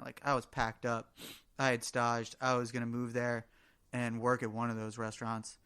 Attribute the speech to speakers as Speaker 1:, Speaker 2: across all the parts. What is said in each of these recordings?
Speaker 1: like I was packed up. I had staged. I was going to move there and work at one of those restaurants.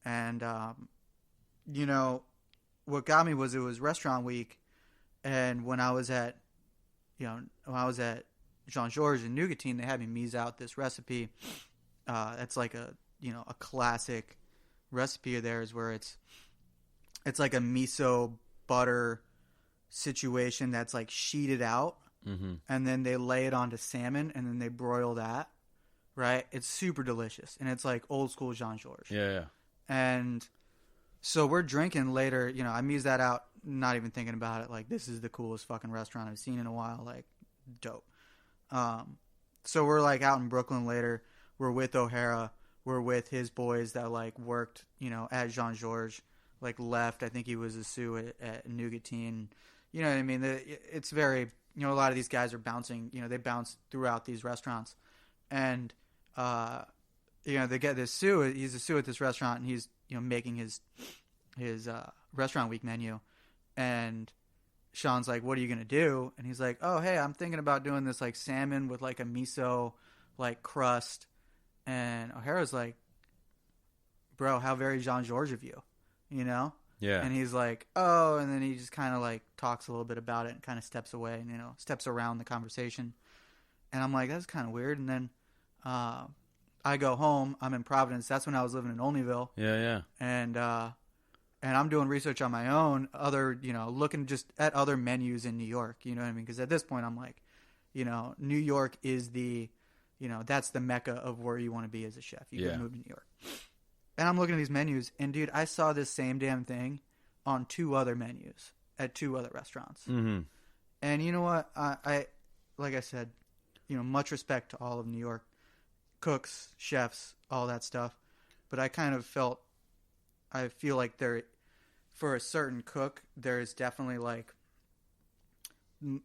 Speaker 1: And, you know, what got me was it was restaurant week. And when I was at Jean-Georges in Nougatine, they had me mise out this recipe. That's like a classic recipe of theirs where it's like a miso butter situation that's like sheeted out, and then they lay it onto salmon, and then they broil that. Right? It's super delicious, and it's like old school Jean-Georges.
Speaker 2: Yeah.
Speaker 1: And so we're drinking later. You know, I mise that out, not even thinking about it. Like, this is the coolest fucking restaurant I've seen in a while. Like, dope. So we're like out in Brooklyn later. We're with O'Hara. We're with his boys that like worked, you know, at Jean-Georges. Like left. I think he was a sous at Nougatine. You know what I mean? It's very, you know, a lot of these guys are bouncing. You know, they bounce throughout these restaurants, and you know, they get this sous. He's a sous at this restaurant, and he's, you know, making his restaurant week menu. And Sean's like, "What are you gonna do?" And he's like, "Oh, hey, I'm thinking about doing this like salmon with like a miso like crust." And O'Hara's like, "Bro, how very Jean-Georges of you, you know?"
Speaker 2: Yeah.
Speaker 1: And he's like, "Oh," and then he just kind of like talks a little bit about it and kind of steps away and, you know, steps around the conversation. And I'm like, that's kind of weird. And then I go home. I'm in Providence. That's when I was living in Olneyville.
Speaker 2: Yeah.
Speaker 1: And I'm doing research on my own, looking just at other menus in New York. You know what I mean? Because at this point, I'm like, you know, New York is that's the mecca of where you want to be as a chef. You can move to New York. And I'm looking at these menus, and dude, I saw this same damn thing on 2 other menus at 2 other restaurants.
Speaker 2: Mm-hmm.
Speaker 1: And you know what? I like I said, you know, much respect to all of New York cooks, chefs, all that stuff. But I feel like for a certain cook, there is definitely like,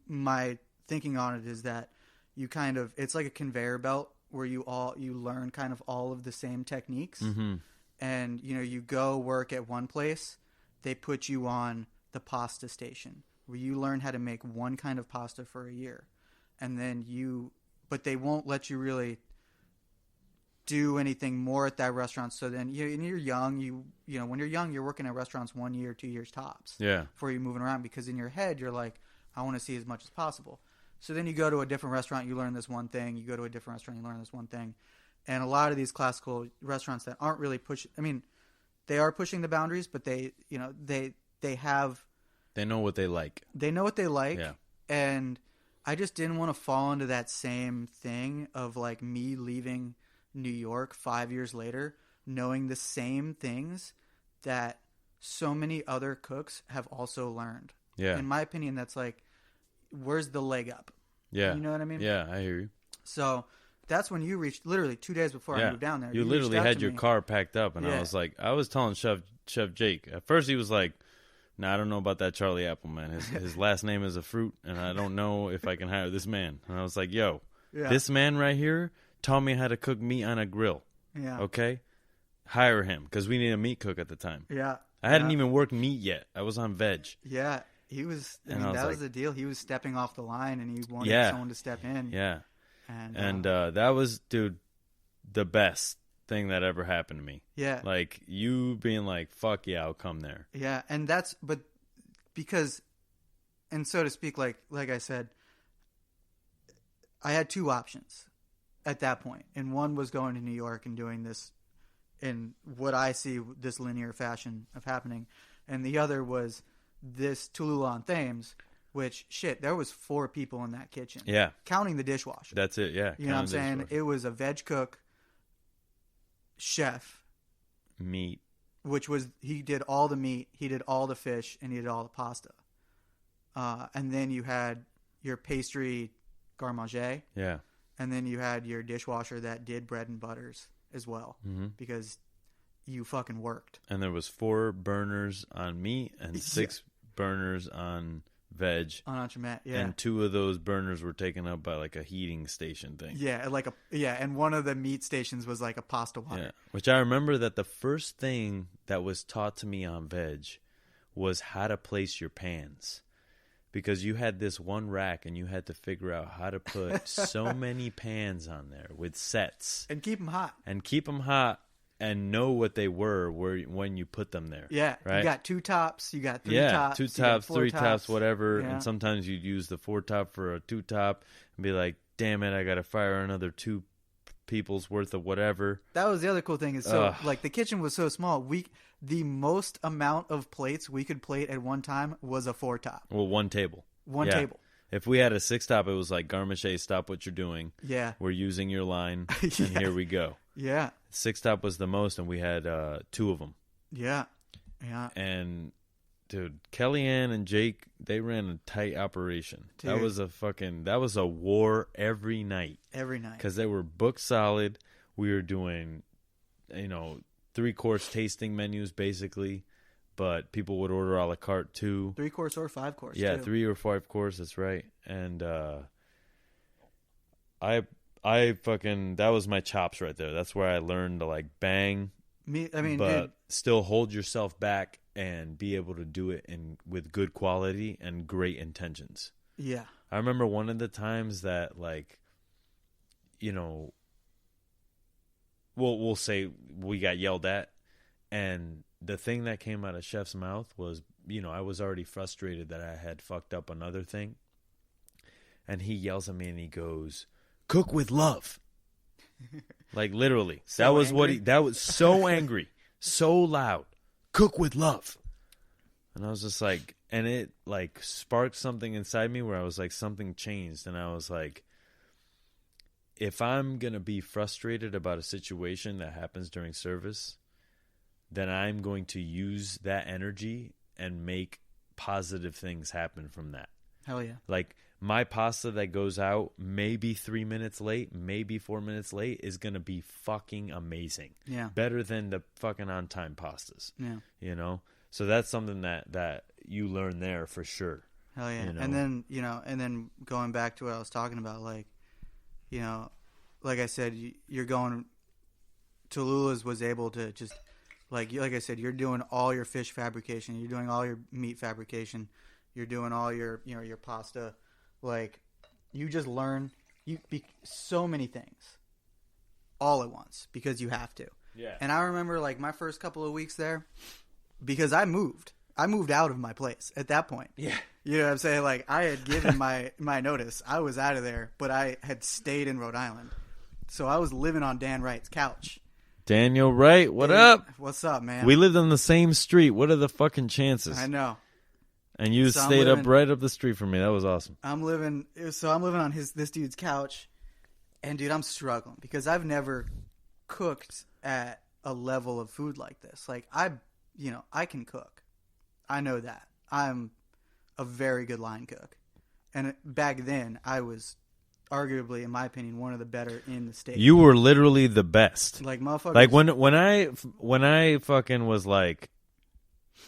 Speaker 1: my thinking on it is that it's like a conveyor belt where you learn kind of all of the same techniques.
Speaker 2: Mm-hmm.
Speaker 1: And, you know, you go work at one place, they put you on the pasta station where you learn how to make one kind of pasta for a year. And then but they won't let you really do anything more at that restaurant. So then you're young, when you're young, you're working at restaurants 1 year, 2 years tops.
Speaker 2: Yeah.
Speaker 1: Before you're moving around, because in your head, you're like, I want to see as much as possible. So then you go to a different restaurant, you learn this one thing. You go to a different restaurant, you learn this one thing. And a lot of these classical restaurants that aren't really they are pushing the boundaries, but they know
Speaker 2: what they like.
Speaker 1: They know what they like.
Speaker 2: Yeah.
Speaker 1: And I just didn't want to fall into that same thing of like me leaving New York 5 years later, knowing the same things that so many other cooks have also learned.
Speaker 2: Yeah.
Speaker 1: In my opinion, that's like, where's the leg up?
Speaker 2: Yeah.
Speaker 1: You know what I mean?
Speaker 2: Yeah, I hear you.
Speaker 1: So that's when you reached, literally 2 days before I moved down there.
Speaker 2: You literally had your car packed up, and I was telling Chef Jake. At first, he was like, "Nah, I don't know about that Charlie Appel, man. His last name is a fruit, and I don't know if I can hire this man." And I was like, "Yo, this man right here taught me how to cook meat on a grill.
Speaker 1: Yeah.
Speaker 2: Okay? Hire him, because we need a meat cook at the time."
Speaker 1: Yeah.
Speaker 2: I hadn't even worked meat yet. I was on veg.
Speaker 1: Yeah. He was, that was the deal. He was stepping off the line, and he wanted someone to step in.
Speaker 2: Yeah. And that was, dude, the best thing that ever happened to me.
Speaker 1: Yeah.
Speaker 2: Like, you being like, fuck yeah, I'll come there.
Speaker 1: Yeah. And because, and so to speak, like I said, I had 2 options at that point. And one was going to New York and doing this in what I see this linear fashion of happening. And the other was this Toulouse on Thames, which, shit, there was 4 people in that kitchen.
Speaker 2: Yeah.
Speaker 1: Counting the dishwasher.
Speaker 2: That's it, yeah.
Speaker 1: You know what I'm saying? Dishwasher. It was a veg cook, chef.
Speaker 2: Meat.
Speaker 1: Which was, he did all the meat, he did all the fish, and he did all the pasta. And then you had your pastry garde manger.
Speaker 2: Yeah.
Speaker 1: And then you had your dishwasher that did bread and butters as well. Mm-hmm. Because you fucking worked.
Speaker 2: And there was 4 burners on meat and 6 burners on veg.
Speaker 1: On entremet, yeah.
Speaker 2: And 2 of those burners were taken up by like a heating station thing.
Speaker 1: Yeah, and one of the meat stations was like a pasta water.
Speaker 2: Yeah. Which I remember that the first thing that was taught to me on veg was how to place your pans. because you had this one rack and you had to figure out how to put so many pans on there with sets.
Speaker 1: And keep them hot.
Speaker 2: And know what they were when you put them there.
Speaker 1: Yeah.
Speaker 2: Right?
Speaker 1: You got 2 tops. You got 3 tops.
Speaker 2: 2 tops, 3
Speaker 1: tops,
Speaker 2: tops, whatever.
Speaker 1: Yeah.
Speaker 2: And sometimes you'd use the 4 top for a 2 top and be like, damn it, I got to fire another 2 people's worth of whatever.
Speaker 1: That was the other cool thing. Is so like the kitchen was so small. The most amount of plates we could plate at one time was a 4 top.
Speaker 2: Well, one table.
Speaker 1: One table.
Speaker 2: If we had a 6 top, it was like, Garmache, stop what you're doing.
Speaker 1: Yeah.
Speaker 2: We're using your line, and here we go.
Speaker 1: Yeah.
Speaker 2: 6 top was the most, and we had 2 of them.
Speaker 1: Yeah. Yeah.
Speaker 2: And, dude, Kellyanne and Jake, they ran a tight operation. Dude. That was a war every night.
Speaker 1: Every night.
Speaker 2: Because they were booked solid. We were doing, 3-course tasting menus, basically. But people would order a la carte too.
Speaker 1: 3-course or 5-course.
Speaker 2: Yeah,
Speaker 1: too.
Speaker 2: 3 or 5 course. That's right. And I fucking, that was my chops right there. That's where I learned to like bang.
Speaker 1: Dude,
Speaker 2: still hold yourself back and be able to do it with good quality and great intentions.
Speaker 1: Yeah.
Speaker 2: I remember one of the times that like, we'll say we got yelled at, and the thing that came out of Chef's mouth was, I was already frustrated that I had fucked up another thing. And he yells at me and he goes, "Cook with love." Like literally.
Speaker 1: So angry?
Speaker 2: That was so angry, so loud. "Cook with love." And I was just like, and it like sparked something inside me where I was like, something changed. And I was like, if I'm going to be frustrated about a situation that happens during service, then I'm going to use that energy and make positive things happen from that.
Speaker 1: Hell yeah.
Speaker 2: Like my pasta that goes out maybe 3 minutes late, maybe 4 minutes late is going to be fucking amazing.
Speaker 1: Yeah.
Speaker 2: Better than the fucking on-time pastas.
Speaker 1: Yeah.
Speaker 2: So that's something that you learn there for sure.
Speaker 1: Hell yeah. And then going back to what I was talking about, like, like I said, you're going, Tallulah's was able to just, like I said, you're doing all your fish fabrication, you're doing all your meat fabrication, you're doing all your, your pasta. Like, you just learn so many things all at once because you have to.
Speaker 2: Yeah.
Speaker 1: And I remember, like, my first couple of weeks there, because I moved out of my place at that point.
Speaker 2: Yeah.
Speaker 1: You know what I'm saying? Like, I had given my notice. I was out of there, but I had stayed in Rhode Island. So I was living on Dan Wright's couch.
Speaker 2: Daniel Wright, what up?
Speaker 1: What's up, man?
Speaker 2: We lived on the same street. What are the fucking chances?
Speaker 1: I know.
Speaker 2: And you stayed up right up the street from me. That was awesome.
Speaker 1: I'm living on this dude's couch, and dude, I'm struggling because I've never cooked at a level of food like this. Like I can cook. I know that. I'm a very good line cook. And back then, I was arguably, in my opinion, one of the better in the state.
Speaker 2: You were literally the best.
Speaker 1: Like, motherfuckers.
Speaker 2: Like when I fucking was like,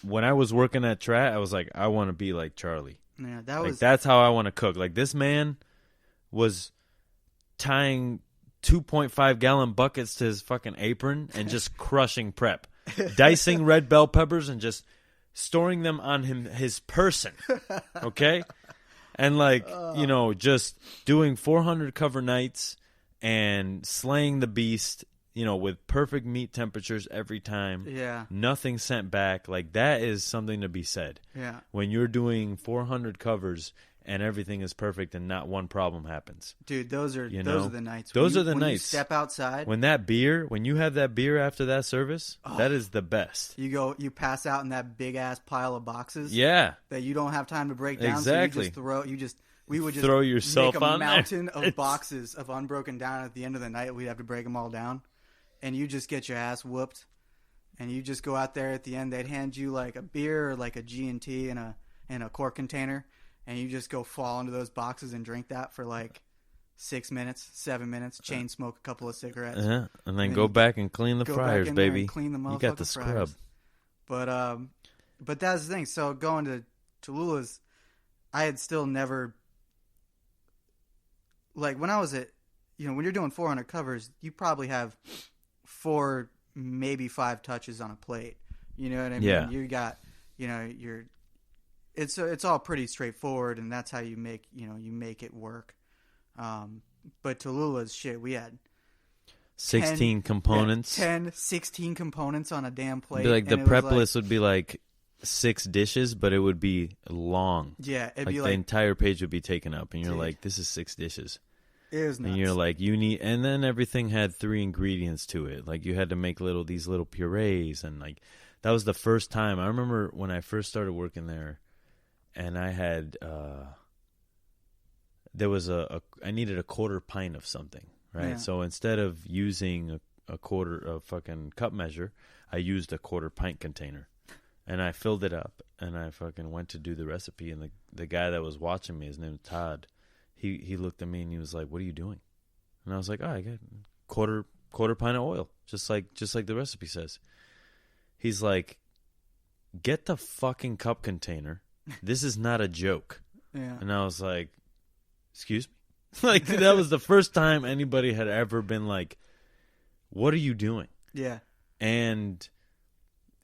Speaker 2: when I was working at Trat, I was like, I want to be like Charlie.
Speaker 1: Yeah,
Speaker 2: that's how I want to cook. Like, this man was tying 2.5-gallon buckets to his fucking apron and just crushing prep, dicing red bell peppers and just storing them on his person. Okay. And like, just doing 400 cover nights and slaying the beast, with perfect meat temperatures every time.
Speaker 1: Yeah.
Speaker 2: Nothing sent back. Like, that is something to be said.
Speaker 1: Yeah.
Speaker 2: When you're doing 400 covers and everything is perfect and not one problem happens.
Speaker 1: Dude, those are the nights.
Speaker 2: Those are the
Speaker 1: when
Speaker 2: nights.
Speaker 1: You step outside.
Speaker 2: When you have that beer after that service, that is the best.
Speaker 1: You pass out in that big ass pile of boxes.
Speaker 2: Yeah.
Speaker 1: That you don't have time to break down.
Speaker 2: Exactly.
Speaker 1: So we would just
Speaker 2: throw yourself
Speaker 1: make a
Speaker 2: on
Speaker 1: mountain
Speaker 2: there.
Speaker 1: of boxes of unbroken down. At the end of the night, we'd have to break them all down. And you just get your ass whooped. And you just go out there at the end. They'd hand you like a beer or like a G&T in a cork container. And you just go fall into those boxes and drink that for like 6 minutes, 7 minutes, chain smoke a couple of cigarettes.
Speaker 2: Yeah, and then go back and clean the fryers, baby.
Speaker 1: Clean the motherfucking
Speaker 2: you got the scrub.
Speaker 1: Fryers. But that's the thing. So going to Tallulah's, I had still never, like when I was at, when you're doing 400 covers, you probably have 4, maybe 5 touches on a plate. You know what I mean?
Speaker 2: Yeah.
Speaker 1: You got, it's all pretty straightforward, and that's how you make it work. But Tallulah's shit, we had
Speaker 2: 16 components.
Speaker 1: 16 components on a damn plate.
Speaker 2: Be like the prep list would be like 6 dishes, but it would be long.
Speaker 1: Yeah, it'd
Speaker 2: like
Speaker 1: be
Speaker 2: the entire page would be taken up, and you're like, this is 6 dishes.
Speaker 1: It was nuts.
Speaker 2: And you're like, and then everything had 3 ingredients to it. Like you had to make these little purees, and like that was the first time. I remember when I first started working there, and I had I needed a quarter pint of something, right?
Speaker 1: Yeah.
Speaker 2: So instead of using a quarter of fucking cup measure, I used a quarter pint container, and I filled it up, and I fucking went to do the recipe, and the guy that was watching me, his name was Todd. He looked at me and he was like, "What are you doing?" And I was like, "Oh, I got quarter pint of oil, just like the recipe says." He's like, "Get the fucking cup container. This is not a joke."
Speaker 1: Yeah.
Speaker 2: And I was like, "Excuse me?" Like that was the first time anybody had ever been like, "What are you doing?"
Speaker 1: Yeah.
Speaker 2: And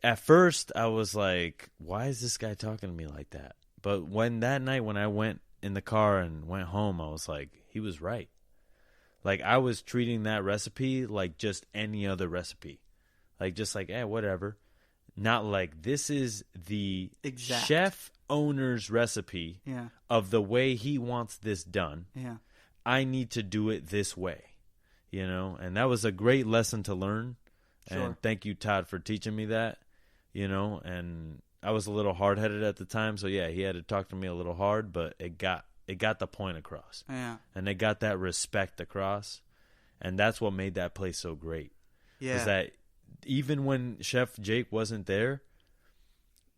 Speaker 2: at first I was like, "Why is this guy talking to me like that?" But that night when I went in the car and went home, I was like, he was right. Like I was treating that recipe like just any other recipe. Like just like, whatever. Not like this is the chef owner's recipe of the way he wants this done.
Speaker 1: Yeah.
Speaker 2: I need to do it this way. And that was a great lesson to learn.
Speaker 1: Sure.
Speaker 2: And thank you, Todd, for teaching me that, and I was a little hard-headed at the time, so yeah, he had to talk to me a little hard, but it got the point across.
Speaker 1: Yeah.
Speaker 2: And they got that respect across, and that's what made that place so great.
Speaker 1: Yeah.
Speaker 2: Is that even when Chef Jake wasn't there,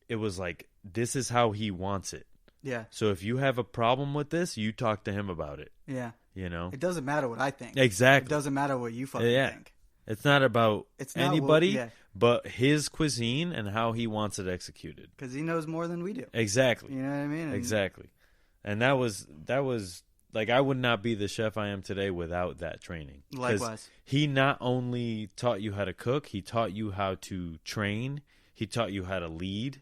Speaker 2: it was like, this is how he wants it.
Speaker 1: Yeah.
Speaker 2: So if you have a problem with this, you talk to him about it.
Speaker 1: Yeah.
Speaker 2: It
Speaker 1: doesn't matter what I think.
Speaker 2: Exactly.
Speaker 1: It doesn't matter what you fucking think.
Speaker 2: It's not about anybody,
Speaker 1: not
Speaker 2: but his cuisine and how he wants it executed.
Speaker 1: Because he knows more than we do.
Speaker 2: Exactly.
Speaker 1: You know what I mean?
Speaker 2: Exactly. And that was like, I would not be the chef I am today without that training.
Speaker 1: Likewise.
Speaker 2: He not only taught you how to cook, he taught you how to train. He taught you how to lead.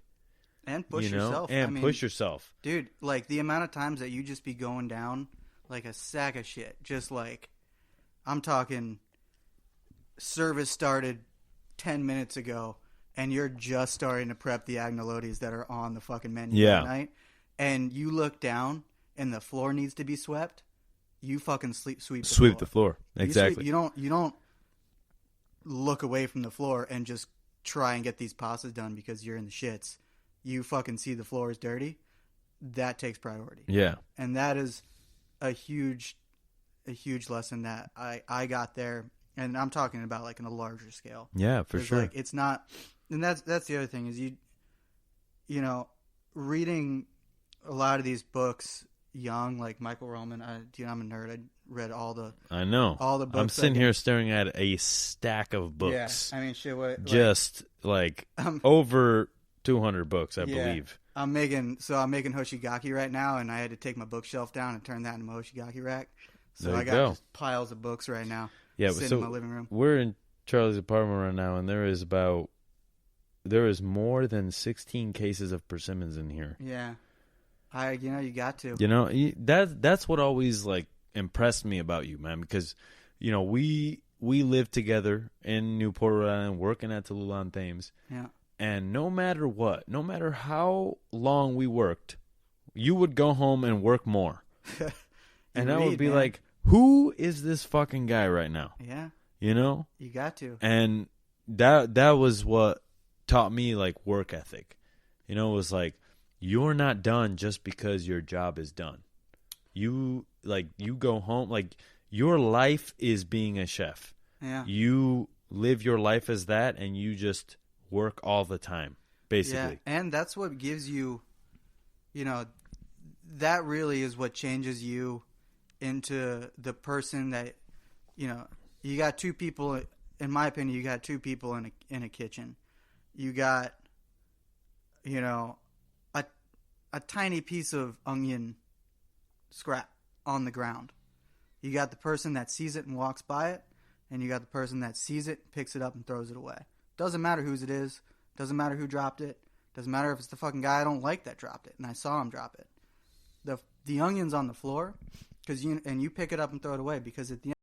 Speaker 1: And push yourself.
Speaker 2: And push yourself.
Speaker 1: Dude, like the amount of times that you just be going down like a sack of shit. Just like, I'm talking service started 10 minutes ago and you're just starting to prep the agnolotis that are on the fucking menu that night. And you look down and the floor needs to be swept. You fucking sweep the floor.
Speaker 2: Exactly.
Speaker 1: You don't look away from the floor and just try and get these pastas done because you're in the shits. You fucking see the floor is dirty. That takes priority.
Speaker 2: Yeah.
Speaker 1: And that is a huge lesson that I got there. And I'm talking about like on a larger scale.
Speaker 2: Yeah, for sure.
Speaker 1: Like it's not, and that's the other thing is reading a lot of these books young, like Michael Roman. I'm a nerd. I read all the books.
Speaker 2: I'm sitting here staring at a stack of books.
Speaker 1: Yeah, I mean, shit. What?
Speaker 2: Just like over 200 books, I believe.
Speaker 1: I'm making Hoshigaki right now, and I had to take my bookshelf down and turn that into my Hoshigaki rack. So I got just piles of books right now.
Speaker 2: Yeah,
Speaker 1: sitting in my living room.
Speaker 2: We're in Charlie's apartment right now, and there is more than 16 cases of persimmons in here.
Speaker 1: Yeah, you got to.
Speaker 2: That's what always like impressed me about you, man. Because we lived together in Newport, Rhode Island, working at Tallulah on Thames.
Speaker 1: Yeah.
Speaker 2: And no matter what, no matter how long we worked, you would go home and work more. And I would be like, who is this fucking guy right now?
Speaker 1: Yeah.
Speaker 2: You
Speaker 1: got to.
Speaker 2: And that was what taught me like work ethic. It was like, you're not done just because your job is done. You go home, like your life is being a chef.
Speaker 1: Yeah.
Speaker 2: You live your life as that, and you just work all the time, basically.
Speaker 1: Yeah, and that's what gives you, that really is what changes you into the person that, you got two people, in my opinion, you got two people in a kitchen. You got, a tiny piece of onion scrap on the ground. You got the person that sees it and walks by it, and you got the person that sees it, picks it up, and throws it away. Doesn't matter whose it is. Doesn't matter who dropped it. Doesn't matter if it's the fucking guy I don't like that dropped it, and I saw him drop it. The onion's on the floor, and you pick it up and throw it away, because at the